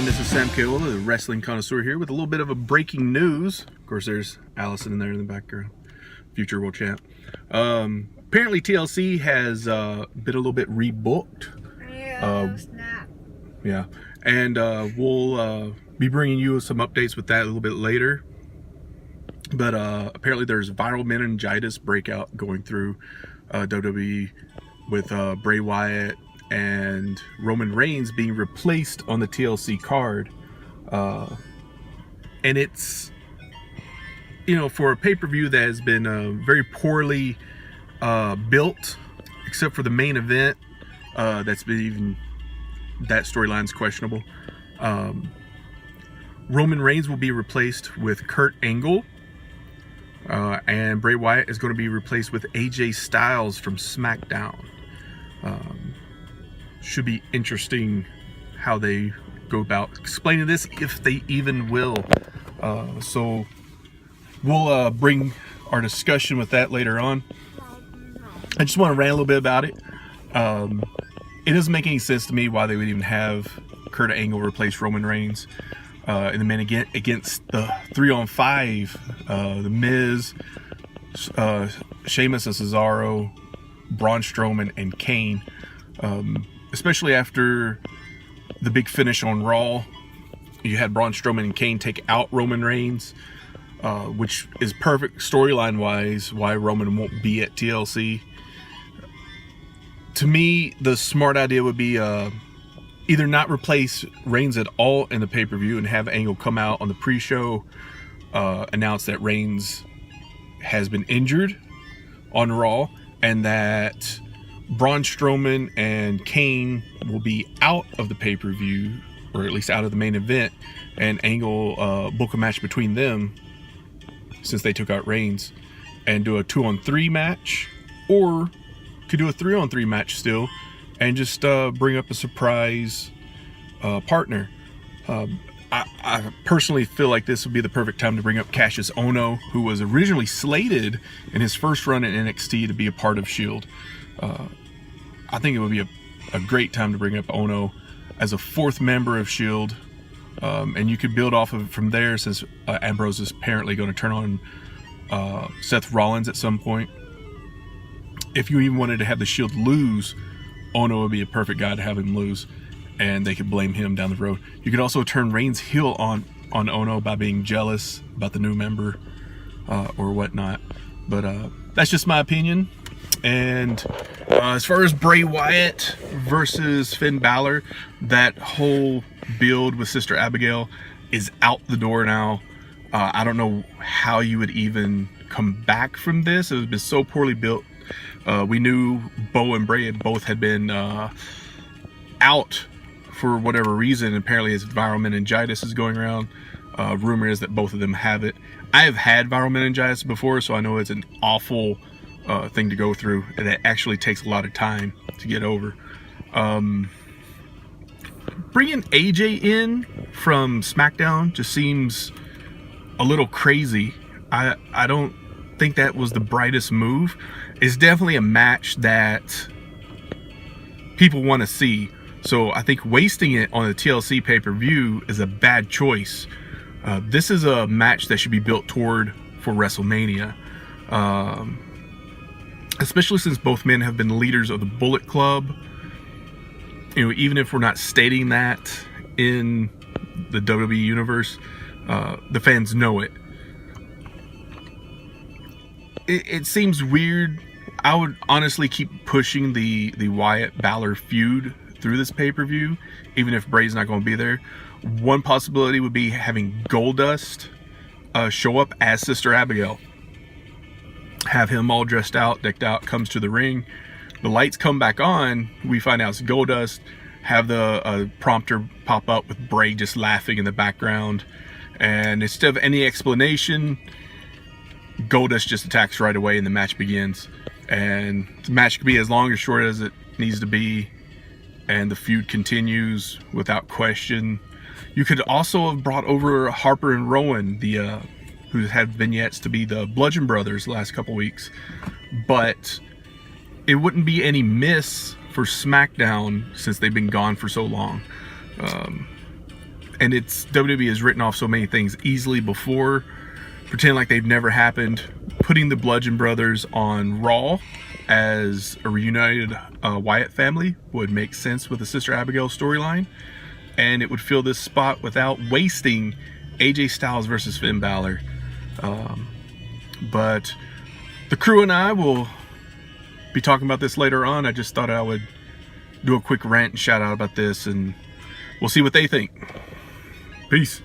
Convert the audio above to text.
this is Sam Kaola, the Wrestling Connoisseur here with a little bit of a breaking news. Of course, there's Allison in there in the background, future world champ. Apparently TLC has been a little bit rebooked. Snap. Yeah, and we'll be bringing you some updates with that a little bit later. But apparently there's viral meningitis breakout going through WWE with Bray Wyatt and Roman Reigns being replaced on the TLC card. And it's, you know, for a pay-per-view that has been very poorly built, except for the main event, that's been even, that storyline's questionable. Roman Reigns will be replaced with Kurt Angle. And Bray Wyatt is going to be replaced with AJ Styles from SmackDown. Should be interesting how they go about explaining this, if they even will. So we'll bring our discussion with that later on. I just want to rant a little bit about it. It doesn't make any sense to me why they would even have Kurt Angle replace Roman Reigns in the main event against the 3-on-5, The Miz, Sheamus and Cesaro, Braun Strowman, and Kane. Especially after the big finish on Raw, you had Braun Strowman and Kane take out Roman Reigns, which is perfect storyline-wise why Roman won't be at TLC. To me, the smart idea would be either not replace Reigns at all in the pay-per-view and have Angle come out on the pre-show, announce that Reigns has been injured on Raw, and that Braun Strowman and Kane will be out of the pay-per-view, or at least out of the main event, and Angle book a match between them since they took out Reigns, and do a 2-on-3 match, or could do a 3-on-3 match still, and just bring up a surprise partner. I personally feel like this would be the perfect time to bring up Cassius Ohno, who was originally slated in his first run at NXT to be a part of S.H.I.E.L.D. I think it would be a great time to bring up Ohno as a fourth member of S.H.I.E.L.D. And you could build off of it from there, since Ambrose is apparently going to turn on Seth Rollins at some point. If you even wanted to have the S.H.I.E.L.D. lose, Ohno would be a perfect guy to have him lose, and they could blame him down the road. You could also turn Reigns heel on Ohno by being jealous about the new member or whatnot. But that's just my opinion. And as far as Bray Wyatt versus Finn Balor, that whole build with Sister Abigail is out the door now. I don't know how you would even come back from this. It has been so poorly built. We knew Bo and Bray both had been out for whatever reason. Apparently his viral meningitis is going around. Rumor is that both of them have it. I have had viral meningitis before, so I know it's an awful thing to go through, and it actually takes a lot of time to get over. Bringing AJ in from SmackDown just seems a little crazy. I don't think that was the brightest move. It's definitely a match that people want to see, so I think wasting it on the TLC pay-per-view is a bad choice. This is a match that should be built toward for WrestleMania. Especially since both men have been leaders of the Bullet Club. You know, even if we're not stating that in the WWE universe, the fans know it. It seems weird. I would honestly keep pushing the Wyatt-Balor feud through this pay-per-view, even if Bray's not going to be there. One possibility would be having Goldust show up as Sister Abigail. Have him all dressed out, decked out, comes to the ring. The lights come back on. We find out it's Goldust. Have the prompter pop up with Bray just laughing in the background. And instead of any explanation, Goldust just attacks right away and the match begins. And the match could be as long or short as it needs to be. And the feud continues without question. You could also have brought over Harper and Rowan, who had vignettes to be the Bludgeon Brothers the last couple weeks. But it wouldn't be any miss for SmackDown since they've been gone for so long. and it's WWE has written off so many things easily before, pretending like they've never happened. Putting the Bludgeon Brothers on Raw as a reunited Wyatt family would make sense with the Sister Abigail storyline, and it would fill this spot without wasting AJ Styles versus Finn Balor. But the crew and I will be talking about this later on. I just thought I would do a quick rant and shout out about this, and we'll see what they think. Peace.